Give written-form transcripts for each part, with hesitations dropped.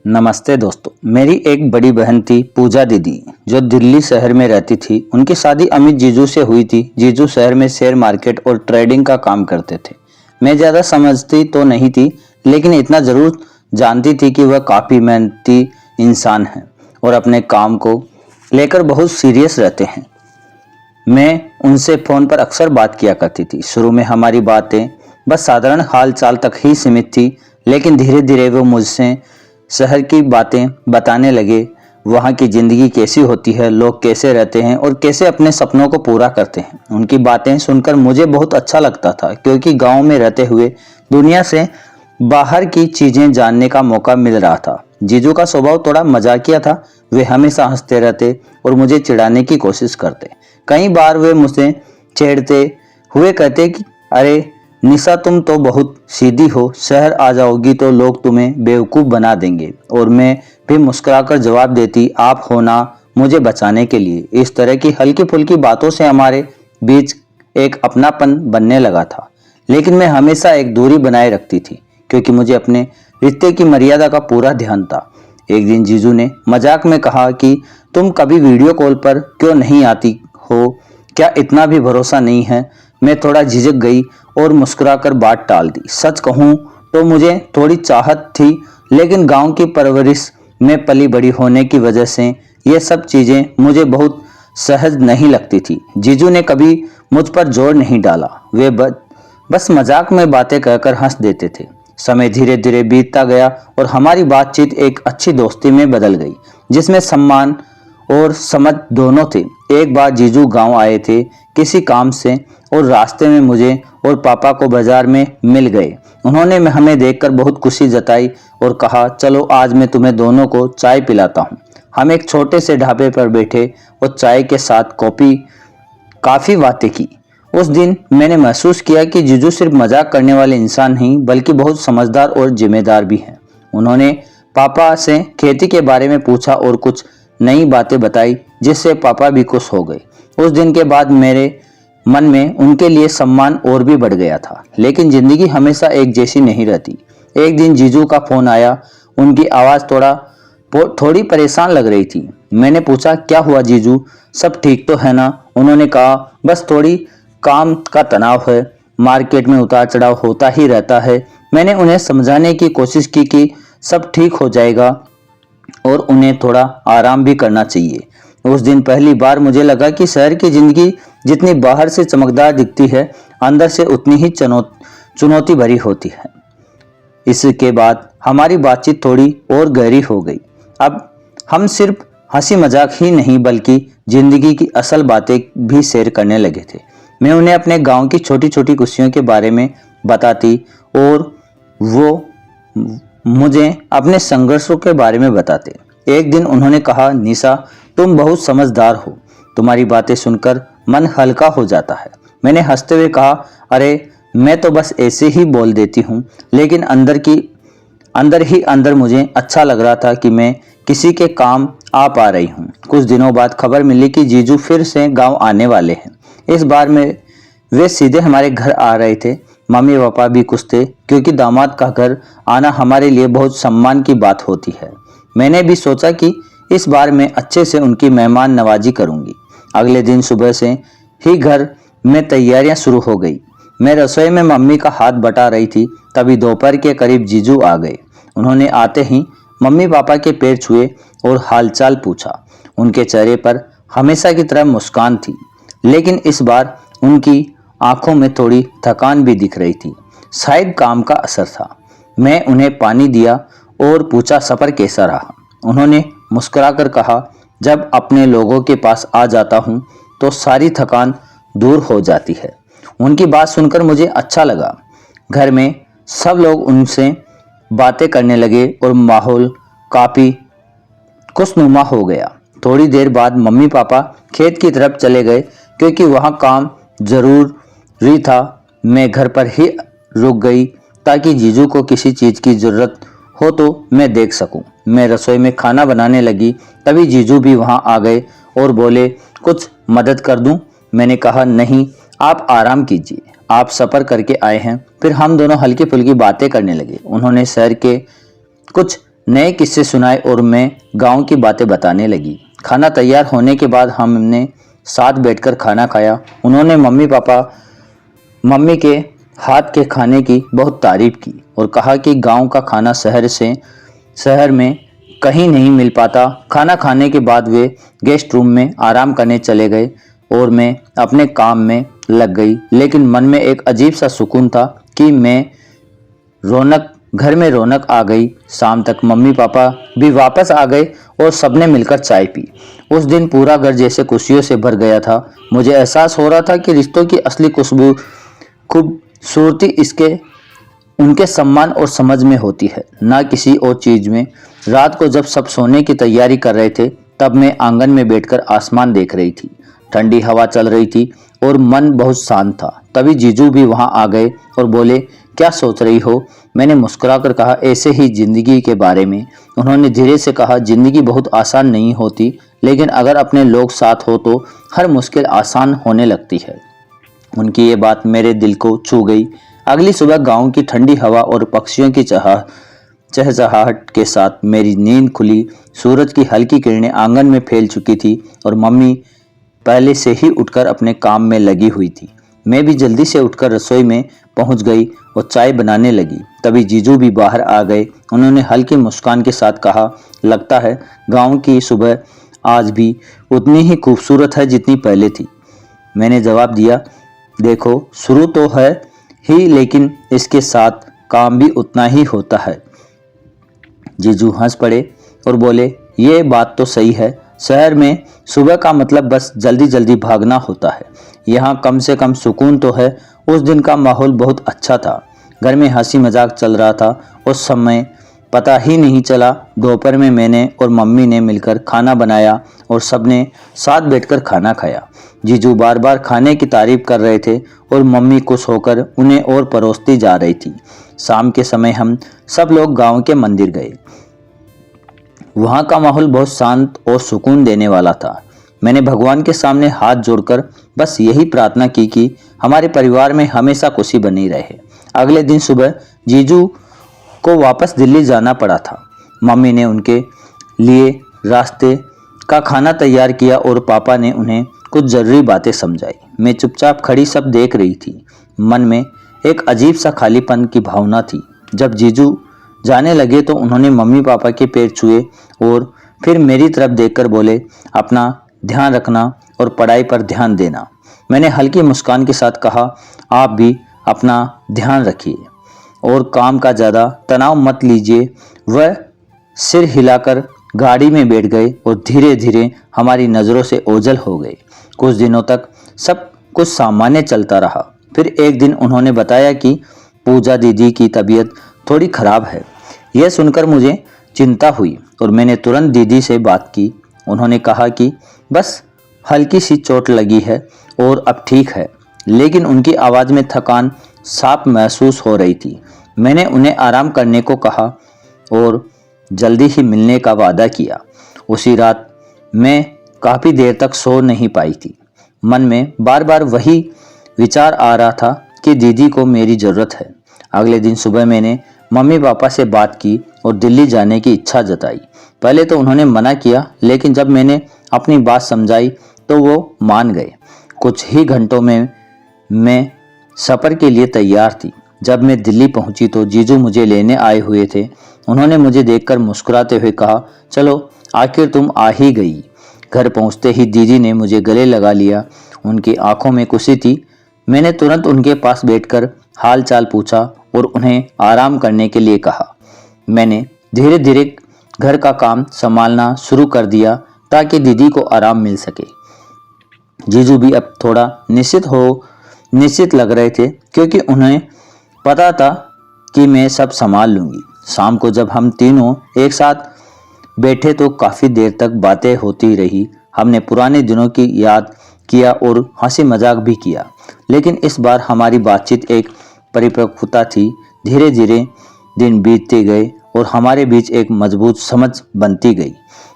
नमस्ते दोस्तों। मेरी एक बड़ी बहन थी पूजा दीदी, जो दिल्ली शहर में रहती थी। उनकी शादी अमित जीजू से हुई थी। जीजू शहर में शेयर मार्केट और ट्रेडिंग का काम करते थे। मैं ज़्यादा समझती तो नहीं थी, लेकिन इतना ज़रूर जानती थी कि वह काफ़ी मेहनती इंसान हैं और अपने काम को लेकर बहुत सीरियस रहते हैं। मैं उनसे फ़ोन पर अक्सर बात किया करती थी। शुरू में हमारी बातें बस साधारण हाल चाल तक ही सीमित थी, लेकिन धीरे धीरे वो मुझसे शहर की बातें बताने लगे। वहाँ की ज़िंदगी कैसी होती है, लोग कैसे रहते हैं और कैसे अपने सपनों को पूरा करते हैं। उनकी बातें सुनकर मुझे बहुत अच्छा लगता था, क्योंकि गांव में रहते हुए दुनिया से बाहर की चीज़ें जानने का मौका मिल रहा था। जीजू का स्वभाव थोड़ा मजाकिया था। वे हमेशा हंसते रहते और मुझे चिढ़ाने की कोशिश करते। कई बार वे मुझसे छेड़ते हुए कहते कि अरे निशा, तुम तो बहुत सीधी हो, शहर आ जाओगी तो लोग तुम्हें बेवकूफ़ बना देंगे। और मैं भी मुस्कुराकर जवाब देती, आप हो ना मुझे बचाने के लिए। इस तरह की हल्की फुल्की बातों से हमारे बीच एक अपनापन बनने लगा था, लेकिन मैं हमेशा एक दूरी बनाए रखती थी, क्योंकि मुझे अपने रिश्ते की मर्यादा का पूरा ध्यान था। एक दिन जीजू ने मजाक में कहा कि तुम कभी वीडियो कॉल पर क्यों नहीं आती हो, क्या इतना भी भरोसा नहीं है। मैं थोड़ा झिझक गई और मुस्कुराकर बात टाल दी। सच कहूँ तो मुझे थोड़ी चाहत थी, लेकिन गांव की परवरिश में पली बड़ी होने की वजह से ये सब चीज़ें मुझे बहुत सहज नहीं लगती थी। जीजू ने कभी मुझ पर जोर नहीं डाला। वे बस मजाक में बातें कहकर हंस देते थे। समय धीरे धीरे बीतता गया और हमारी बातचीत एक अच्छी दोस्ती में बदल गई, जिसमें सम्मान और समझ दोनों थे। एक बार जीजू गांव आए थे किसी काम से, और रास्ते में मुझे और पापा को बाजार में मिल गए। उन्होंने हमें देखकर बहुत खुशी जताई और कहा, चलो आज मैं तुम्हें दोनों को चाय पिलाता हूँ। हम एक छोटे से ढाबे पर बैठे और चाय के साथ काफ़ी बातें की। उस दिन मैंने महसूस किया कि जीजू सिर्फ मजाक करने वाले इंसान नहीं, बल्कि बहुत समझदार और जिम्मेदार भी हैं। उन्होंने पापा से खेती के बारे में पूछा और कुछ नई बातें बताई, जिससे पापा भी खुश हो गए। उस दिन के बाद मेरे मन में उनके लिए सम्मान और भी बढ़ गया था। लेकिन जिंदगी हमेशा एक जैसी नहीं रहती। एक दिन जीजू का फोन आया। उनकी आवाज़ थोड़ी परेशान लग रही थी। मैंने पूछा, क्या हुआ जीजू, सब ठीक तो है ना? उन्होंने कहा, बस थोड़ी काम का तनाव है, मार्केट में उतार चढ़ाव होता ही रहता है। मैंने उन्हें समझाने की कोशिश की कि सब ठीक हो जाएगा और उन्हें थोड़ा आराम भी करना चाहिए। उस दिन पहली बार मुझे लगा कि शहर की जिंदगी जितनी बाहर से चमकदार दिखती है, अंदर से उतनी ही चुनौती भरी होती है। इसके बाद हमारी बातचीत थोड़ी और गहरी हो गई। अब हम सिर्फ हंसी मजाक ही नहीं, बल्कि जिंदगी की असल बातें भी शेयर करने लगे थे। मैं उन्हें अपने गांव की छोटी छोटी खुशियों के बारे में बताती और वो मुझे अपने संघर्षों के बारे में बताते। एक दिन उन्होंने कहा, निशा, तुम बहुत समझदार हो, तुम्हारी बातें सुनकर मन हल्का हो जाता है। मैंने हंसते हुए कहा, अरे मैं तो बस ऐसे ही बोल देती हूँ, लेकिन अंदर ही अंदर मुझे अच्छा लग रहा था कि मैं किसी के काम आ पा रही हूँ। कुछ दिनों बाद खबर मिली कि जीजू फिर से गांव आने वाले हैं। इस बार में वे सीधे हमारे घर आ रहे थे। मम्मी पापा भी खुश थे, क्योंकि दामाद का घर आना हमारे लिए बहुत सम्मान की बात होती है। मैंने भी सोचा कि इस बार मैं अच्छे से उनकी मेहमान नवाजी करूंगी। अगले दिन सुबह से ही घर में तैयारियां शुरू हो गई। मैं रसोई में मम्मी का हाथ बटा रही थी, तभी दोपहर के करीब जीजू आ गए। उन्होंने आते ही मम्मी पापा के पैर छुए और हालचाल पूछा। उनके चेहरे पर हमेशा की तरह मुस्कान थी, लेकिन इस बार उनकी आंखों में थोड़ी थकान भी दिख रही थी। शायद काम का असर था। मैं उन्हें पानी दिया और पूछा, सफ़र कैसा रहा? उन्होंने मुस्कुराकर कहा, जब अपने लोगों के पास आ जाता हूँ तो सारी थकान दूर हो जाती है। उनकी बात सुनकर मुझे अच्छा लगा। घर में सब लोग उनसे बातें करने लगे और माहौल काफ़ी खुशनुमा हो गया। थोड़ी देर बाद मम्मी पापा खेत की तरफ चले गए, क्योंकि वहाँ काम जरूरी था। मैं घर पर ही रुक गई ताकि जीजू को किसी चीज़ की ज़रूरत हो तो मैं देख सकूं। मैं रसोई में खाना बनाने लगी, तभी जीजू भी वहां आ गए और बोले, कुछ मदद कर दूं? मैंने कहा, नहीं, आप आराम कीजिए, आप सफ़र करके आए हैं। फिर हम दोनों हल्की फुल्की बातें करने लगे। उन्होंने शहर के कुछ नए किस्से सुनाए और मैं गांव की बातें बताने लगी। खाना तैयार होने के बाद हमने साथ बैठकर खाना खाया। उन्होंने मम्मी के हाथ के खाने की बहुत तारीफ की और कहा कि गांव का खाना शहर में कहीं नहीं मिल पाता। खाना खाने के बाद वे गेस्ट रूम में आराम करने चले गए और मैं अपने काम में लग गई। लेकिन मन में एक अजीब सा सुकून था कि घर में रौनक आ गई। शाम तक मम्मी पापा भी वापस आ गए और सबने मिलकर चाय पी। उस दिन पूरा घर जैसे खुशियों से भर गया था। मुझे एहसास हो रहा था कि रिश्तों की असली खूबसूरती इसके उनके सम्मान और समझ में होती है, ना किसी और चीज में। रात को जब सब सोने की तैयारी कर रहे थे तब मैं आंगन में बैठकर आसमान देख रही थी। ठंडी हवा चल रही थी और मन बहुत शांत था। तभी जीजू भी वहां आ गए और बोले, क्या सोच रही हो? मैंने मुस्कुराकर कहा, ऐसे ही जिंदगी के बारे में। उन्होंने धीरे से कहा, जिंदगी बहुत आसान नहीं होती, लेकिन अगर अपने लोग साथ हो तो हर मुश्किल आसान होने लगती है। उनकी ये बात मेरे दिल को छू गई। अगली सुबह गांव की ठंडी हवा और पक्षियों की चहचहाहट के साथ मेरी नींद खुली। सूरज की हल्की किरणें आंगन में फैल चुकी थी और मम्मी पहले से ही उठकर अपने काम में लगी हुई थी। मैं भी जल्दी से उठकर रसोई में पहुंच गई और चाय बनाने लगी। तभी जीजू भी बाहर आ गए। उन्होंने हल्की मुस्कान के साथ कहा, लगता है गांव की सुबह आज भी उतनी ही खूबसूरत है जितनी पहले थी। मैंने जवाब दिया, देखो शुरू तो है ही, लेकिन इसके साथ काम भी उतना ही होता है। जीजू हंस पड़े और बोले, ये बात तो सही है। शहर में सुबह का मतलब बस जल्दी जल्दी भागना होता है, यहाँ कम से कम सुकून तो है। उस दिन का माहौल बहुत अच्छा था। घर में हंसी मजाक चल रहा था और समय पता ही नहीं चला। दोपहर में मैंने और मम्मी ने मिलकर खाना बनाया और सबने साथ बैठकर खाना खाया। जीजू बार बार खाने की तारीफ कर रहे थे और मम्मी खुश होकर उन्हें और परोसती जा रही थी। शाम के समय हम सब लोग गांव के मंदिर गए। वहाँ का माहौल बहुत शांत और सुकून देने वाला था। मैंने भगवान के सामने हाथ जोड़कर बस यही प्रार्थना की कि हमारे परिवार में हमेशा खुशी बनी रहे। अगले दिन सुबह जीजू को वापस दिल्ली जाना पड़ा था। मम्मी ने उनके लिए रास्ते का खाना तैयार किया और पापा ने उन्हें कुछ जरूरी बातें समझाई। मैं चुपचाप खड़ी सब देख रही थी। मन में एक अजीब सा खालीपन की भावना थी। जब जीजू जाने लगे तो उन्होंने मम्मी पापा के पैर छुए और फिर मेरी तरफ देखकर बोले, अपना ध्यान रखना और पढ़ाई पर ध्यान देना। मैंने हल्की मुस्कान के साथ कहा, आप भी अपना ध्यान रखिए और काम का ज़्यादा तनाव मत लीजिए। वह सिर हिलाकर गाड़ी में बैठ गए और धीरे धीरे हमारी नज़रों से ओझल हो गए। कुछ दिनों तक सब कुछ सामान्य चलता रहा। फिर एक दिन उन्होंने बताया कि पूजा दीदी की तबीयत थोड़ी खराब है। यह सुनकर मुझे चिंता हुई और मैंने तुरंत दीदी से बात की। उन्होंने कहा कि बस हल्की सी चोट लगी है और अब ठीक है, लेकिन उनकी आवाज़ में थकान साफ महसूस हो रही थी। मैंने उन्हें आराम करने को कहा और जल्दी ही मिलने का वादा किया। उसी रात मैं काफ़ी देर तक सो नहीं पाई थी। मन में बार बार वही विचार आ रहा था कि दीदी को मेरी ज़रूरत है। अगले दिन सुबह मैंने मम्मी पापा से बात की और दिल्ली जाने की इच्छा जताई। पहले तो उन्होंने मना किया, लेकिन जब मैंने अपनी बात समझाई तो वो मान गए। कुछ ही घंटों में मैं सफ़र के लिए तैयार थी। जब मैं दिल्ली पहुंची तो जीजू मुझे लेने आए हुए थे। उन्होंने मुझे देखकर मुस्कुराते हुए कहा, चलो आखिर तुम आ ही गई। घर पहुंचते ही दीदी ने मुझे गले लगा लिया। उनकी आंखों में खुशी थी। मैंने तुरंत उनके पास बैठकर हाल चाल पूछा और उन्हें आराम करने के लिए कहा। मैंने धीरे धीरे घर का काम संभालना शुरू कर दिया ताकि दीदी को आराम मिल सके। जीजू भी अब थोड़ा निश्चित लग रहे थे, क्योंकि उन्हें पता था कि मैं सब संभाल लूँगी। शाम को जब हम तीनों एक साथ बैठे तो काफ़ी देर तक बातें होती रही। हमने पुराने दिनों की याद किया और हंसी मजाक भी किया, लेकिन इस बार हमारी बातचीत एक परिपक्वता थी। धीरे धीरे दिन बीतते गए और हमारे बीच एक मजबूत समझ बनती गई।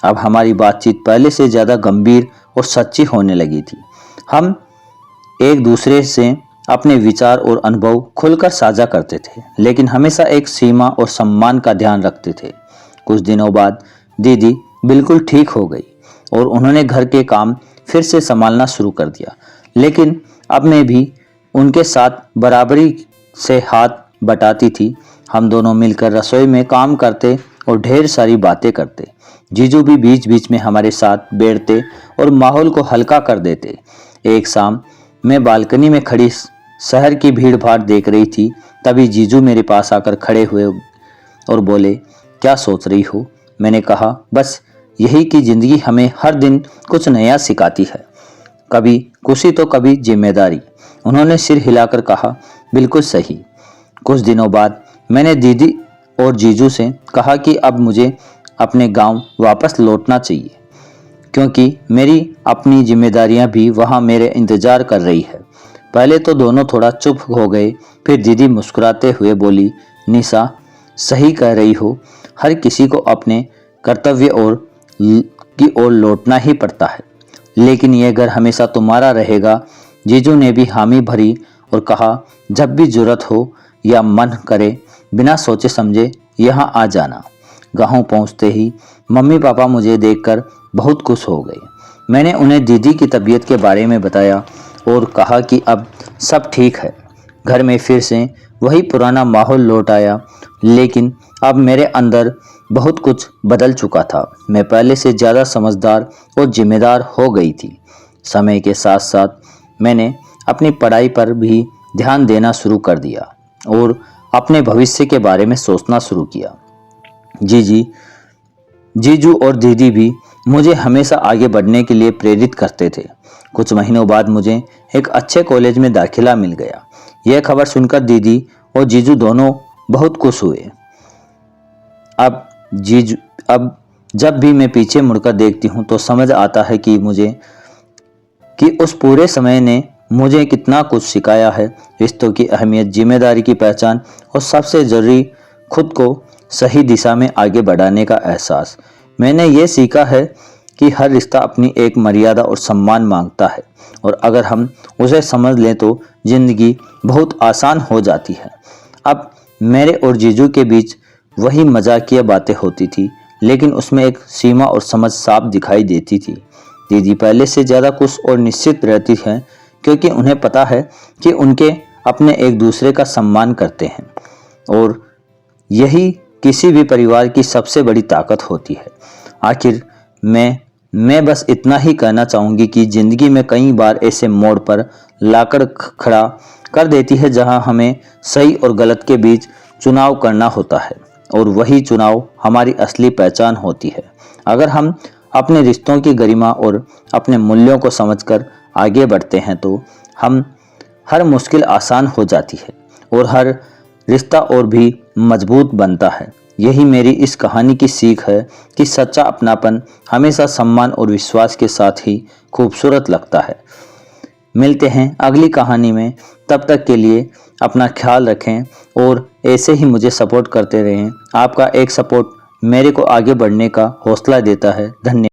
अब हमारी बातचीत पहले से ज़्यादा गंभीर और सच्ची होने लगी थी। हम एक दूसरे से अपने विचार और अनुभव खुलकर साझा करते थे, लेकिन हमेशा एक सीमा और सम्मान का ध्यान रखते थे। कुछ दिनों बाद दीदी बिल्कुल ठीक हो गई और उन्होंने घर के काम फिर से संभालना शुरू कर दिया। लेकिन अब मैं भी उनके साथ बराबरी से हाथ बटाती थी। हम दोनों मिलकर रसोई में काम करते और ढेर सारी बातें करते। जीजू भी बीच बीच में हमारे साथ बैठते और माहौल को हल्का कर देते। एक शाम मैं बालकनी में खड़ी शहर की भीड़ भाड़ देख रही थी। तभी जीजू मेरे पास आकर खड़े हुए और बोले, क्या सोच रही हो? मैंने कहा, बस यही कि जिंदगी हमें हर दिन कुछ नया सिखाती है, कभी खुशी तो कभी जिम्मेदारी। उन्होंने सिर हिलाकर कहा, बिल्कुल सही। कुछ दिनों बाद मैंने दीदी और जीजू से कहा कि अब मुझे अपने गांव वापस लौटना चाहिए, क्योंकि मेरी अपनी जिम्मेदारियां भी वहां मेरे इंतजार कर रही है। पहले तो दोनों थोड़ा चुप हो गए, फिर दीदी मुस्कुराते हुए बोली, निशा सही कह रही हो, हर किसी को अपने कर्तव्य की ओर लौटना ही पड़ता है, लेकिन यह घर हमेशा तुम्हारा रहेगा। जीजू ने भी हामी भरी और कहा, जब भी जरूरत हो या मन करे बिना सोचे समझे यहाँ आ जाना। गांव पहुँचते ही मम्मी पापा मुझे देखकर बहुत खुश हो गए। मैंने उन्हें दीदी की तबीयत के बारे में बताया और कहा कि अब सब ठीक है। घर में फिर से वही पुराना माहौल लौट आया, लेकिन अब मेरे अंदर बहुत कुछ बदल चुका था। मैं पहले से ज़्यादा समझदार और जिम्मेदार हो गई थी। समय के साथ साथ मैंने अपनी पढ़ाई पर भी ध्यान देना शुरू कर दिया और अपने भविष्य के बारे में सोचना शुरू किया। जीजू और दीदी भी मुझे हमेशा आगे बढ़ने के लिए प्रेरित करते थे। कुछ महीनों बाद मुझे एक अच्छे कॉलेज में दाखिला मिल गया। यह खबर सुनकर दीदी और जीजू दोनों बहुत खुश हुए। अब जब भी मैं पीछे मुड़कर देखती हूँ तो समझ आता है कि उस पूरे समय ने मुझे कितना कुछ सिखाया है। रिश्तों की अहमियत, जिम्मेदारी की पहचान और सबसे जरूरी खुद को सही दिशा में आगे बढ़ाने का एहसास। मैंने ये सीखा है कि हर रिश्ता अपनी एक मर्यादा और सम्मान मांगता है, और अगर हम उसे समझ लें तो जिंदगी बहुत आसान हो जाती है। अब मेरे और जीजू के बीच वही मजाकिया बातें होती थी, लेकिन उसमें एक सीमा और समझ साफ दिखाई देती थी। दीदी पहले से ज़्यादा खुश और निश्चित रहती हैं, क्योंकि उन्हें पता है कि उनके अपने एक दूसरे का सम्मान करते हैं, और यही किसी भी परिवार की सबसे बड़ी ताकत होती है। आखिर मैं बस इतना ही कहना चाहूँगी कि ज़िंदगी में कई बार ऐसे मोड़ पर लाकर खड़ा कर देती है जहां हमें सही और गलत के बीच चुनाव करना होता है, और वही चुनाव हमारी असली पहचान होती है। अगर हम अपने रिश्तों की गरिमा और अपने मूल्यों को समझकर आगे बढ़ते हैं तो हर मुश्किल आसान हो जाती है और हर रिश्ता और भी मजबूत बनता है। यही मेरी इस कहानी की सीख है कि सच्चा अपनापन हमेशा सम्मान और विश्वास के साथ ही खूबसूरत लगता है। मिलते हैं अगली कहानी में, तब तक के लिए अपना ख्याल रखें और ऐसे ही मुझे सपोर्ट करते रहें। आपका एक सपोर्ट मेरे को आगे बढ़ने का हौसला देता है। धन्यवाद।